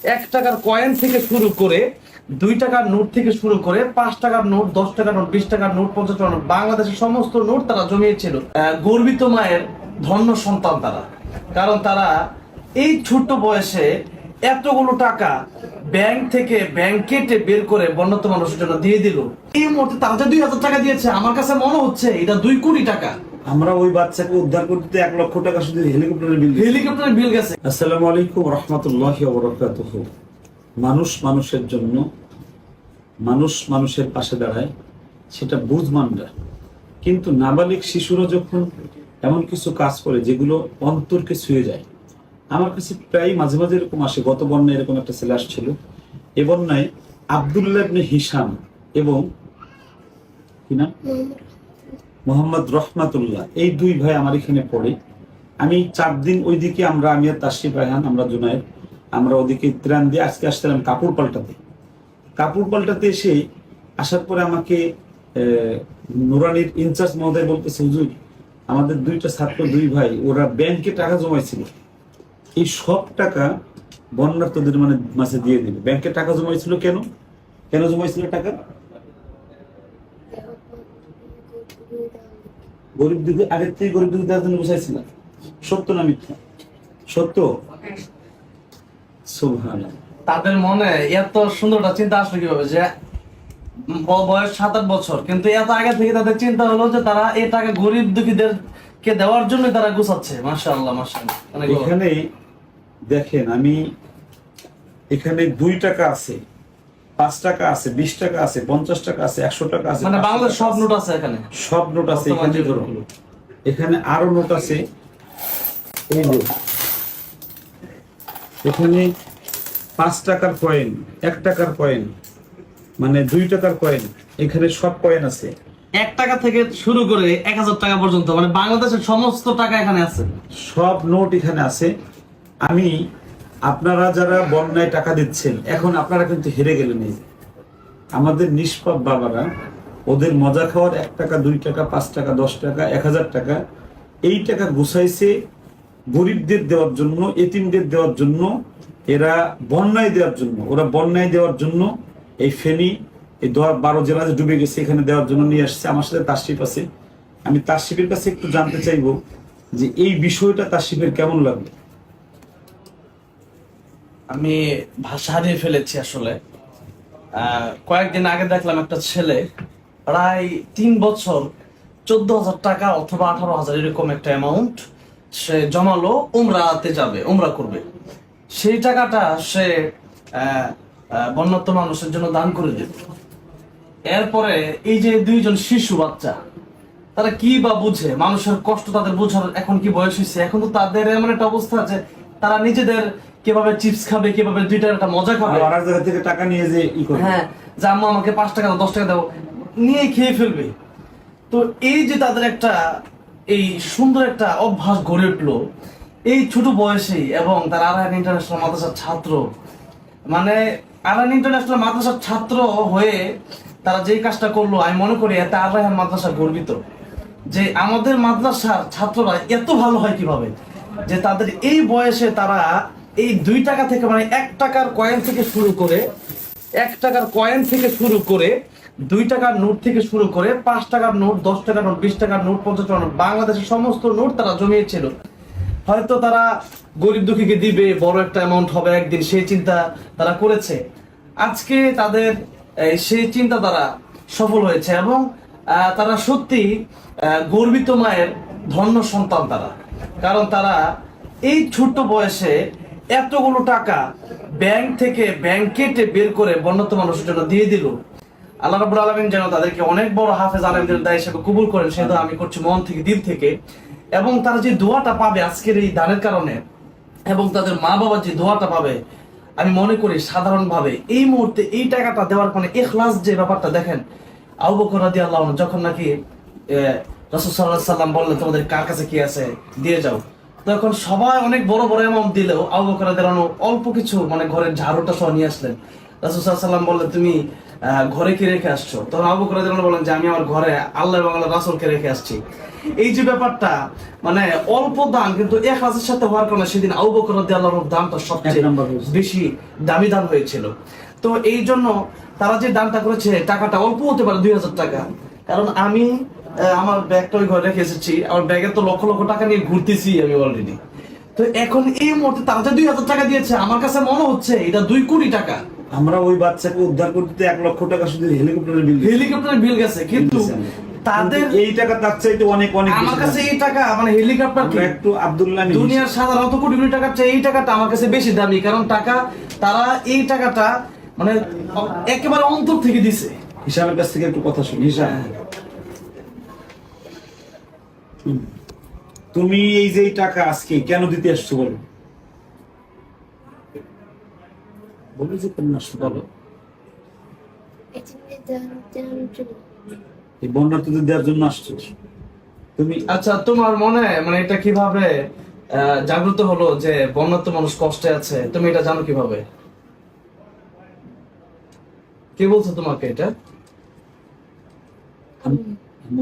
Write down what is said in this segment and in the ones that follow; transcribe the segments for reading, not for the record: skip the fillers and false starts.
1 টাকার কয়েন থেকে শুরু করে 2 টাকার নোট থেকে শুরু করে 5 টাকার নোট, 10 টাকার নোট, 20 টাকার নোট, 50 টাকার নোট, বাংলাদেশের সমস্ত নোট তারা জমিয়েছিল। গর্বিত মায়ের ধন্য সন্তান তারা, কারণ তারা এই ছোট্ট বয়সে এতগুলো টাকা ব্যাংক কেটে বের করে বন্যত মানুষের জন্য দিয়ে দিল। এই মুহূর্তে তারা যে 2,000 টাকা দিয়েছে, আমার কাছে মনে হচ্ছে এটা 2 কোটি টাকা। আমরা ওই বাচ্চাকে উদ্ধার করতে 1 লক্ষ টাকা শুধু হেলিকপ্টারের বিল গেছে। আসসালামু আলাইকুম রাহমাতুল্লাহি ওয়া বারাকাতুহু। মানুষ মানুষের জন্য, মানুষ মানুষের পাশে দাঁড়ায়, সেটা বুঝমানরা। কিন্তু নাবালিক শিশুরা যখন এমন কিছু কাজ করে যেগুলো অন্তরকে ছুঁয়ে যায়, আমার কাছে প্রায় মাঝে মাঝে এরকম আসে। গত বন্যায় এরকম একটা ছেলে আসছিল। এ বন্যায় আব্দুল্লাহ ইবনে হিশাম এবং কি নাম, মোহাম্মদ রহমাতুল্লাহ, এই 2 ভাই আমার এখানে পড়ে। আমি 4 দিন ওইদিকে আমি আর তাশরিফ রায়হান, আমরা জুনায়েদ, আমরা ওদিকে ত্রাণ দিয়ে আজকে আসছিলাম কাপড় পাল্টাতে এসে আসার পরে আমাকে নুরানির ইনচার্জ মহোদয় বলতেছে, হুজুর আমাদের 2টা ছাত্র 2 ভাই ওরা ব্যাংকে টাকা জমাইছিল, এই সব টাকা বন্যার্তদের মাঝে দিয়ে দিল। ব্যাংকে টাকা জমাইছিল কেন জমাইছিল টাকা? গরিব দুঃখী আগের থেকে গরিব দুঃখী দেওয়ার জন্য বুঝাইছিল। সত্য না মিথ্যা? সত্য। সুবহানাল্লাহ। তাদের মনে এত সুন্দরটা চিন্তা আসলো কিভাবে যে বয়স 7-8 বছর, কিন্তু এত আগে থেকে তাদের চিন্তা হলো যে তারা এই টাকা গরিব দুঃখীদেরকে দেওয়ার জন্য তারা গুছাচ্ছে। মাশাআল্লাহ মাশাআল্লাহ। এখানে দেখেন, আমি এখানে 2 টাকা আছে, 5 টাকা আছে, 20 টাকা আছে, 50 টাকা আছে, 100 টাকা আছে, মানে বাংলাদেশ সব নোট আছে এখানে, সব নোট আছে এখানে। ধরো এখানে আরো নোট আছে, এই যে এখানে 5 টাকার কয়েন, 1 টাকার কয়েন, মানে 2 টাকার কয়েন, এখানে সব কয়েন আছে। 1 টাকা থেকে শুরু করে 1,000 টাকা পর্যন্ত, মানে বাংলাদেশের সমস্ত টাকা এখানে আছে, সব নোট এখানে আছে। আমি আপনারা যারা বন্যায় টাকা দিচ্ছেন, এখন আপনারা কিন্তু হেরে গেলেন। এই আমাদের নিষ্পাপ বাবারা ওদের মজা খাওয়ার 1 টাকা, 2 টাকা, 5 টাকা, 10 টাকা, 1,000 টাকা, এই টাকা গুছাইছে গরিবদের দেওয়ার জন্য, এতিমদের দেওয়ার জন্য, এরা বন্যায় দেওয়ার জন্য, ওরা বন্যায় দেওয়ার জন্য এই ফেনী, এই 12 জেলা যে ডুবে গেছে এখানে দেওয়ার জন্য নিয়ে আসছে। আমার সাথে তাশরিফ আছে, আমি তাশরিফের কাছে একটু জানতে চাইবো যে এই বিষয়টা তাশরিফের কেমন লাগলো। আমি ভাষা হারিয়ে ফেলেছি আসলে। কয়েকদিন আগে দেখলাম একটা ছেলে প্রায় 3 বছর 14,000 টাকা অথবা 18,000 এরকম একটা অ্যামাউন্ট সে জমালো, উমরা করবে। সেই টাকাটা সে বন্যার্ত মানুষের জন্য দান করে দিল। এরপরে এই যে 2জন শিশু বাচ্চা, তারা কি বা বুঝে মানুষের কষ্ট, তাদের বোঝার এখন কি বয়স হয়েছে? এখন তো তাদের এমন একটা অবস্থা আছে তারা নিজেদের কিভাবে চিপস খাবে, কিভাবে 2 টাকার একটা মজা খাবে, আর জায়গা থেকে টাকা নিয়ে যে হ্যাঁ, যে আম্মা আমাকে 5 টাকা 10 টাকা দাও, নিয়ে খেয়ে ফেলবে। তো এই যে তাদের একটা এই সুন্দর একটা অভ্যাস গড়ে উঠলো এই ছোট বয়সেই, এবং তারা আরহান ইন্টারন্যাশনাল মাদ্রাসার ছাত্র, মানে আরহান ইন্টারন্যাশনাল মাদ্রাসার ছাত্র হয়ে তারা যেই কাজটা করলো, আমি মনে করি এতে আরহান মাদ্রাসা গর্বিত যে আমাদের মাদ্রাসার ছাত্ররা এত ভালো হয় কিভাবে, যে তাদের এই বয়সে তারা এই 2 টাকা থেকে, মানে 1 টাকার কয়েন থেকে শুরু করে 2 টাকার নোট থেকে শুরু করে 5 টাকার নোট, 10 টাকার নোট, 20 টাকার নোট, 50 টাকার নোট, বাংলাদেশের সমস্ত নোট তারা জমিয়েছিল। হয়তো তারা গরিব দুঃখীকে দিবে, বড় একটা অ্যামাউন্ট হবে একদিন, সেই চিন্তা তারা করেছে। আজকে তাদের সেই চিন্তা তারা সফল হয়েছে, এবং তারা সত্যি গর্বিত মায়ের ধন্য সন্তান তারা, কারণ তারা এই ছোট্ট বয়সে এতগুলো টাকা ব্যাংক কেটে বের করে বন্যত মানুষের জন্য দিয়ে দিল। আল্লাহ রাব্বুল আলামিন যেন তাদেরকে অনেক বড় হাফেজ আলেমদের দায় হিসেবে কবুল করেন, সেটা আমি করছি মন থেকে, দিল থেকে। এবং তারা যে দোয়াটা পাবে আজকের এই দানের কারণে, এবং তাদের মা বাবা যে দোয়াটা পাবে, আমি মনে করি সাধারণভাবে এই মুহূর্তে এই টাকাটা দেওয়ার মানে ইখলাস যে ব্যাপারটা দেখেন, আবু বকর রাদিয়াল্লাহু আনহু যখন নাকি রাসূল সাল্লাল্লাহু আলাইহি সাল্লাম বললেন তোমাদের কার কাছে কি আছে দিয়ে যাও, তখন সবাই অনেক বড় বড় অ্যামাউন্ট দিলেও আবু বকর রাদিয়াল্লাহু আনহু অল্প কিছু, মানে ঘরের ঝাড়ুটা সহ নিয়ে আসলেন। রাসূল সাল্লাল্লাহু আলাইহি ওয়াসাল্লাম বললেন তুমি ঘরে কি রেখে আসছো? তখন আবু বকর রাদিয়াল্লাহু আনহু বলেন যে আমি আমার ঘরে আল্লাহ এবং আল্লাহর রাসূলকে রেখে আসছি। এই যে ব্যাপারটা, মানে অল্প দান কিন্তু ইখলাসের সাথে হওয়ার কারণে সেদিন আবু বকর রাদিয়াল্লাহু আনহুর দানটা সবচেয়ে এক নাম্বার হয়েছে। বেশি দামি দান হয়েছিল। তো এই জন্য তারা যে দানটা করেছে, টাকাটা অল্প হতে পারে 2000 টাকা, কারণ আমি আমার ব্যাগটা ওই ঘরে রেখে এসেছি, আমার ব্যাগে তো লক্ষ লক্ষ টাকা নিয়ে ঘুরতেছি আমি অলরেডি। তো এখন এই মুহূর্তে তারা যে 2000 টাকা দিয়েছে, আমার কাছে মনে হচ্ছে এটা 2 কোটি টাকা। আমরা ওই বাচ্চাকে উদ্ধার করতে 1 লক্ষ টাকা শুধু হেলিকপ্টারের বিল হেলিকপ্টারের বিল গেছে, কিন্তু তাদের এই টাকা তার চাইতে অনেক অনেক আমার বেশি কাছে দামি। এই টাকা মানে হেলিকপ্টার আমরা একটু আব্দুল্লাহ মিনি দুনিয়ার সাধারণত কোটি কোটি টাকার চেয়ে এই টাকাটা আমার কাছে বেশি দামি, কারণ তারা এই টাকাটা মানে একেবারে অন্তর থেকে দিছে। হিসাবের কাছ থেকে একটু কথা শুনি। হিসাব, তুমি এই যে এই টাকা আজকে কেন দিতে আসছো বলো? বলো যে কেন আসছো বলো। এই বন্যার্থীদের দেওয়ার জন্য আসছো তুমি? আচ্ছা, তোমার মনে মানে এটা কিভাবে জাগ্রত হলো যে বন্যার্ত মানুষ কষ্টে আছে? তুমি এটা জানো কিভাবে? কে বলছে তোমাকে এটা? আমি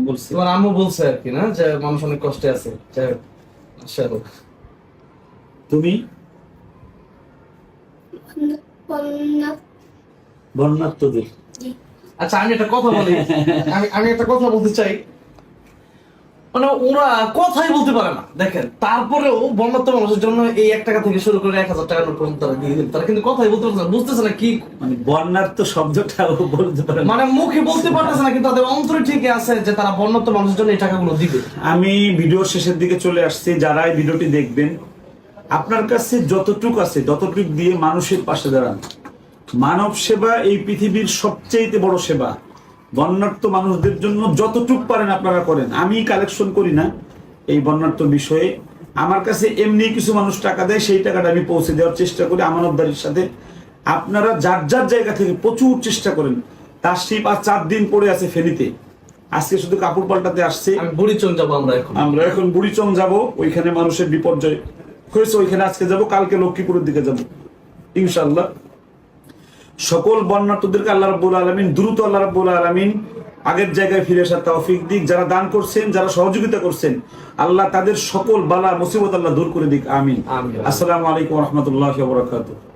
বলছি তোমার আম্মু বলছে আর কি, না, যে মানুষ অনেক কষ্টে আছে। তুমি বন্যার্থদের। আচ্ছা, আমি একটা কথা বলি, আমি একটা কথা বলতে চাই। মানে ওরা কথাই বলতে পারে না, দেখেন, তারপরেও বন্যার্ত মানুষের জন্য এই 1 টাকা থেকে শুরু করে 1000 টাকা নোট পর্যন্ত তারা দিয়ে দিল। তারা কিন্তু কথাই বলতে পারছে না, বুঝতেছে না কি মানে বন্যার্থ শব্দটা ও বলতে পারে না। মানে মুখে বলতে পারতেছে না, কিন্তু তাদের অন্তরে ঠিকই আছে যে তারা বন্যার্ত মানুষের জন্য এই টাকাগুলো দিবে। আমি ভিডিওর শেষের দিকে চলে আসছি, যারা এই ভিডিওটি দেখবেন আপনার কাছে যতটুক আছে ততটুক দিয়ে মানুষের পাশে দাঁড়ান। মানব সেবা এই পৃথিবীর সবচেয়ে বড় সেবা। বন্যার্থ মানুষদের জন্য যতটুক পারেন আপনারা করেন। আমি কালেকশন করি না এই বন্যার্থ বিষয়ে, আমার কাছে এমনি কিছু মানুষ টাকা দেয়, সেই টাকাটা আমি পৌঁছে দেওয়ার চেষ্টা করি আমানতদারির সাথে। আপনারা যার যার জায়গা থেকে প্রচুর চেষ্টা করেন। তাশরিফ আর 4 দিন পরে আছে ফেনীতে, আজকে শুধু কাপড় পাল্টাতে আসছে। আমি বুড়িচং যাবো আমরা এখন বুড়িচং যাব, ওইখানে মানুষের বিপর্যয় হয়েছে, ওইখানে আজকে যাব, কালকে লক্ষ্মীপুরের দিকে যাব ইনশাআল্লাহ। সকল বন্যার্থদেরকে আল্লাহ রাব্বুল আলামিন দ্রুত আল্লাহ রাব্বুল আলামিন আগের জায়গায় ফিরে আসার তৌফিক দিক। যারা দান করছেন, যারা সহযোগিতা করছেন, আল্লাহ তাদের সকল বালা মুসিবত আল্লাহ দূর করে দিক। আমিন। আমিন। আসসালামু আলাইকুম ওয়া রাহমাতুল্লাহি ওয়া বারাকাতুহু।